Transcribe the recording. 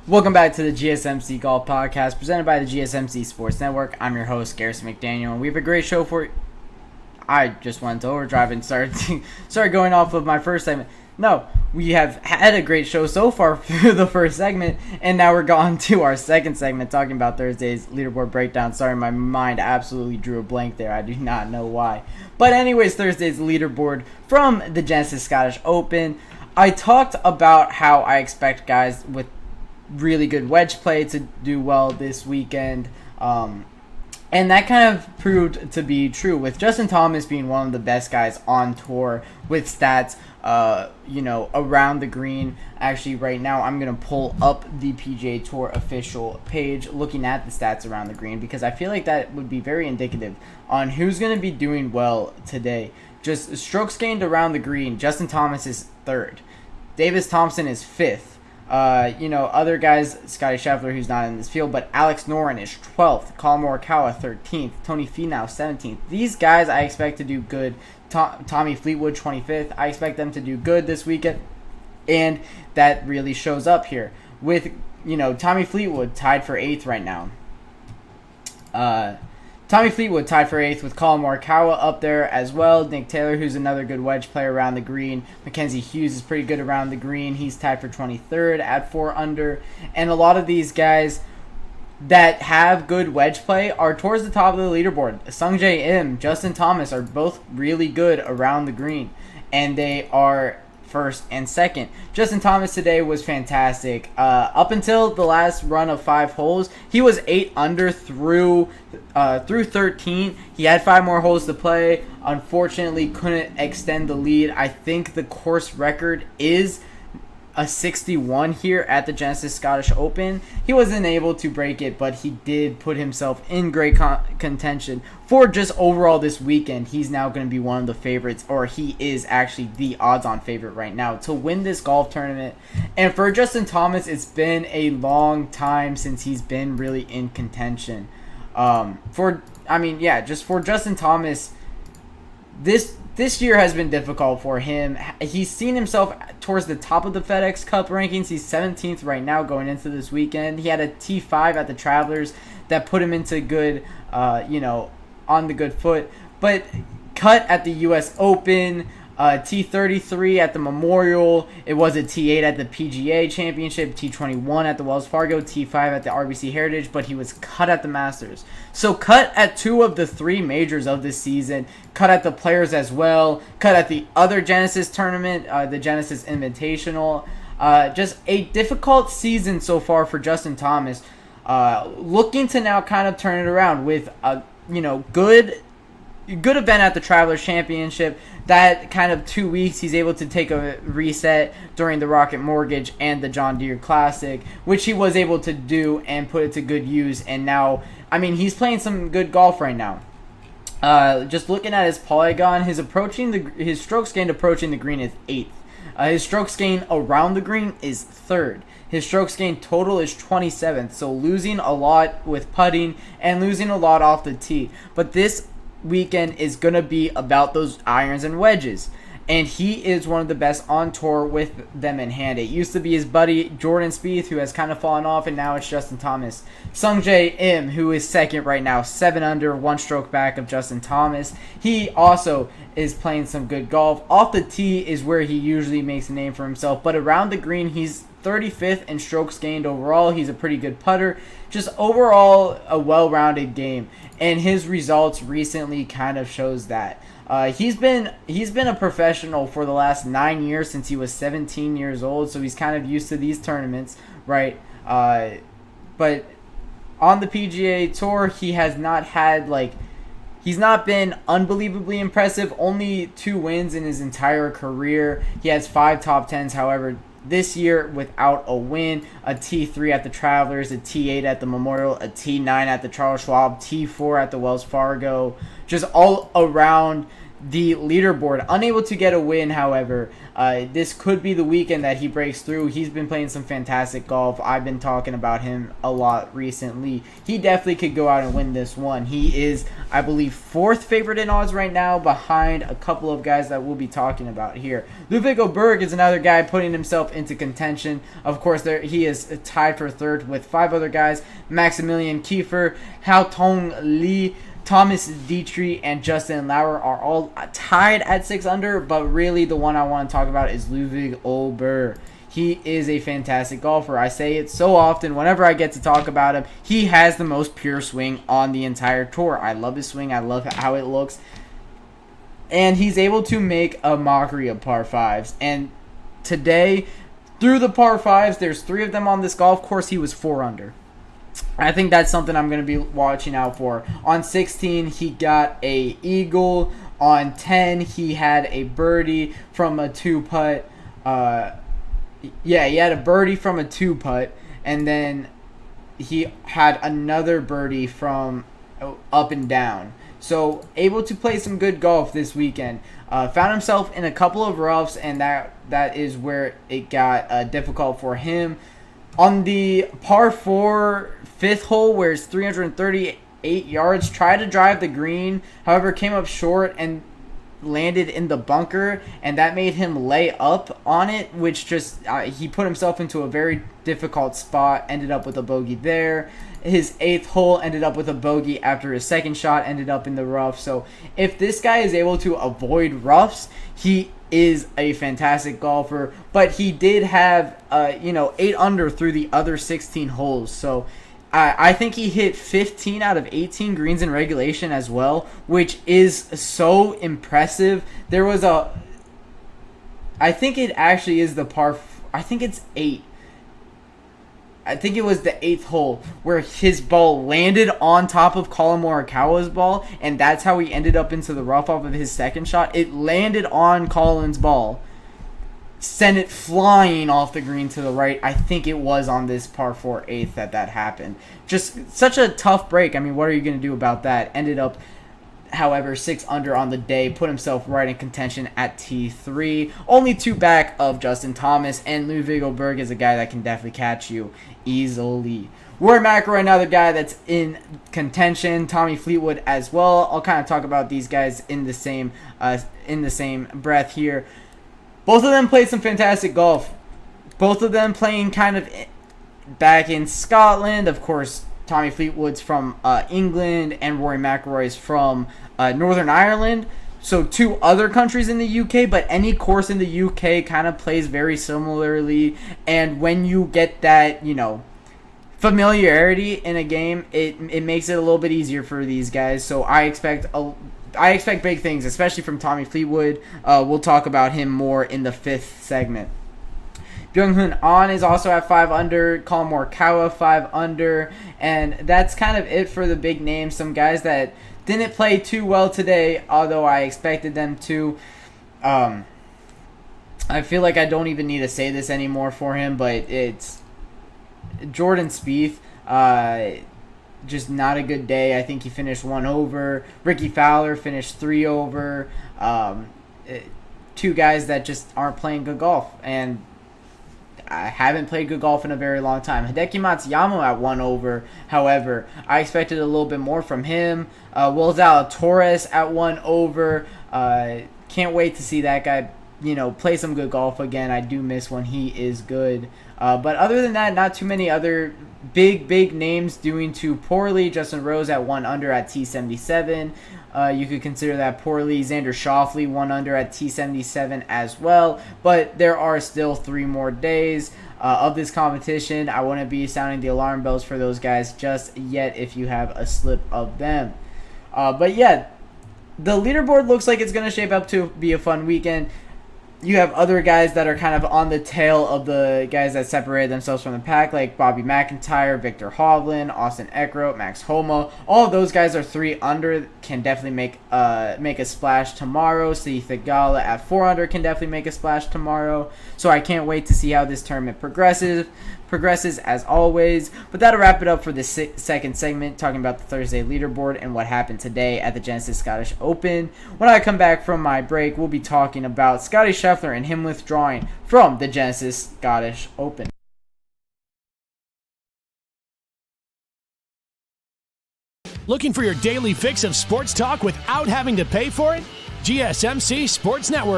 Welcome back to the GSMC Golf Podcast, presented by the GSMC Sports Network. I'm your host, Garrison McDaniel, and we have a great show for you. I just went to overdrive and started going off of my first segment. No, we have had a great show so far through the first segment, and now we're gone to our second segment, talking about Thursday's leaderboard breakdown. Sorry, my mind absolutely drew a blank there. I do not know why. But anyways, Thursday's leaderboard from the Genesis Scottish Open. I talked about how I expect guys with really good wedge play to do well this weekend, and that kind of proved to be true, with Justin Thomas being one of the best guys on tour with stats around the green. Actually, right now I'm going to pull up the PGA Tour official page looking at the stats around the green, because I feel like that would be very indicative on who's going to be doing well today. Just strokes gained around the green, Justin Thomas is third, Davis Thompson is fifth. Other guys, Scotty Scheffler, who's not in this field, but Alex Noren is 12th, Colin Morikawa 13th, Tony Finau 17th. These guys I expect to do good. Tommy Fleetwood 25th. I expect them to do good this weekend, and that really shows up here with, Tommy Fleetwood tied for 8th right now. Tommy Fleetwood tied for 8th with Colin Morikawa up there as well. Nick Taylor, who's another good wedge player around the green. Mackenzie Hughes is pretty good around the green. He's tied for 23rd at 4 under. And a lot of these guys that have good wedge play are towards the top of the leaderboard. Sungjae Im, Justin Thomas are both really good around the green, and they are first and second. Justin Thomas today was fantastic. Up until the last run of 5 holes, he was 8 under through 13. He had 5 more holes to play. Unfortunately, couldn't extend the lead. I think the course record is a 61 here at the Genesis Scottish Open. He wasn't able to break it, but he did put himself in great contention for just overall this weekend. He's now going to be one of the favorites, or he is actually the odds-on favorite right now to win this golf tournament. And for Justin Thomas, it's been a long time since he's been really in contention. For Justin Thomas, this year has been difficult for him. He's seen himself towards the top of the FedEx Cup rankings. He's 17th right now going into this weekend. He had a T5 at the Travelers that put him into good, on the good foot. But cut at the U.S. Open, T33 at the Memorial. It was a T8 at the PGA Championship, T21 at the Wells Fargo, T5 at the RBC Heritage, but he was cut at the Masters. So cut at 2 of the 3 majors of this season, cut at the Players as well, cut at the other Genesis tournament, the Genesis Invitational. Just a difficult season so far for Justin Thomas. Looking to now kind of turn it around with a good event at the Travelers Championship. That kind of 2 weeks, he's able to take a reset during the Rocket Mortgage and the John Deere Classic, which he was able to do and put it to good use. And now, he's playing some good golf right now. Just looking at his Polygon, his strokes gained approaching the green is 8th. His strokes gained around the green is 3rd. His strokes gained total is 27th. So losing a lot with putting and losing a lot off the tee. But this weekend is going to be about those irons and wedges, and he is one of the best on tour with them in hand. It used to be his buddy Jordan Spieth, who has kind of fallen off, and now it's Justin Thomas. Sungjae Im, who is second right now, 7 under, 1 stroke back of Justin Thomas. He also is playing some good golf. Off the tee is where he usually makes a name for himself, but around the green, he's 35th in strokes gained overall. He's a pretty good putter. Just overall, a well-rounded game. And his results recently kind of shows that. He's been a professional for the last 9 years since he was 17 years old, so he's kind of used to these tournaments, right? But on the PGA Tour, he has not had, he's not been unbelievably impressive. Only 2 wins in his entire career. He has 5 top 10s, however, this year without a win. A T3 at the Travelers, a T8 at the Memorial, a T9 at the Charles Schwab, T4 at the Wells Fargo. Just all around the leaderboard. Unable to get a win, however. This could be the weekend that he breaks through. He's been playing some fantastic golf. I've been talking about him a lot recently. He definitely could go out and win this one. He is, I believe, 4th favorite in odds right now, behind a couple of guys that we'll be talking about here. Ludwig Oberg is another guy putting himself into contention. Of course, he is tied for 3rd with 5 other guys: Maximilian Kiefer, Hao Tong Lee, Thomas Dietrich, and Justin Lauer are all tied at 6 under, but really the one I want to talk about is Ludwig Oberg. He is a fantastic golfer. I say it so often whenever I get to talk about him. He has the most pure swing on the entire tour. I love his swing. I love how it looks. And he's able to make a mockery of par 5s. And today, through the par 5s, there's 3 of them on this golf course. He was 4 under. I think that's something I'm going to be watching out for. On 16, he got a eagle. On 10, he had a birdie from a 2-putt. He had a birdie from a 2-putt, and then he had another birdie from up and down. So able to play some good golf this weekend. Found himself in a couple of roughs, and that is where it got difficult for him. On the par 4 5th hole, where it's 338 yards, tried to drive the green, however came up short and landed in the bunker, and that made him lay up on it, which just he put himself into a very difficult spot, ended up with a bogey there. His 8th hole ended up with a bogey after his 2nd shot ended up in the rough. So if this guy is able to avoid roughs, he is a fantastic golfer, but he did have 8 under through the other 16 holes. So I think he hit 15 out of 18 greens in regulation as well, which is so impressive. There was I think it actually is the I think it's 8. I think it was the 8th hole where his ball landed on top of Colin Morikawa's ball, and that's how he ended up into the rough off of his 2nd shot. It landed on Colin's ball, sent it flying off the green to the right. I think it was on this par 4 8th that happened. Just such a tough break. I mean, what are you going to do about that? Ended up, however, 6 under on the day, put himself right in contention at T3. Only 2 back of Justin Thomas, and Ludwig Oberg is a guy that can definitely catch you easily. Rory McIlroy, another guy that's in contention. Tommy Fleetwood as well. I'll kind of talk about these guys in the same breath here. Both of them played some fantastic golf. Both of them playing kind of back in Scotland. Of course, Tommy Fleetwood's from England, and Rory McIlroy's from Northern Ireland. So 2 other countries in the UK, but any course in the UK kind of plays very similarly. And when you get that, familiarity in a game, it makes it a little bit easier for these guys. So I expect big things, especially from Tommy Fleetwood. We'll talk about him more in the 5th segment. Byung-Hun An is also at 5 under. Colin Morikawa 5 under. And that's kind of it for the big names. Some guys that didn't play too well today, although I expected them to. I feel like I don't even need to say this anymore for him, but it's Jordan Spieth. Just not a good day. I think he finished 1 over. Ricky Fowler finished 3 over. 2 guys that just aren't playing good golf, and I haven't played good golf in a very long time. Hideki Matsuyama at 1 over. However, I expected a little bit more from him. Will Zalatoris at 1 over. Can't wait to see that guy, play some good golf again. I do miss when he is good. But other than that, not too many other big names doing too poorly. Justin Rose at 1 under at T77. You could consider that poorly. Xander Schauffele 1 under at T77 as well. But there are still 3 more days of this competition. I wouldn't be sounding the alarm bells for those guys just yet if you have a slip of them. But yeah, the leaderboard looks like it's going to shape up to be a fun weekend. You have other guys that are kind of on the tail of the guys that separated themselves from the pack, like Bobby McIntyre, Victor Hovland, Austin Eckroat, Max Homa. All of those guys are 3 under, can definitely make a splash tomorrow. Sahith Theegala at 4 under can definitely make a splash tomorrow. So I can't wait to see how this tournament progresses as always. But that'll wrap it up for this second segment, talking about the Thursday leaderboard and what happened today at the Genesis Scottish Open. When I come back from my break, we'll be talking about Scottie Scheffler and him withdrawing from the Genesis Scottish Open. Looking for your daily fix of sports talk without having to pay for it? GSMC Sports Network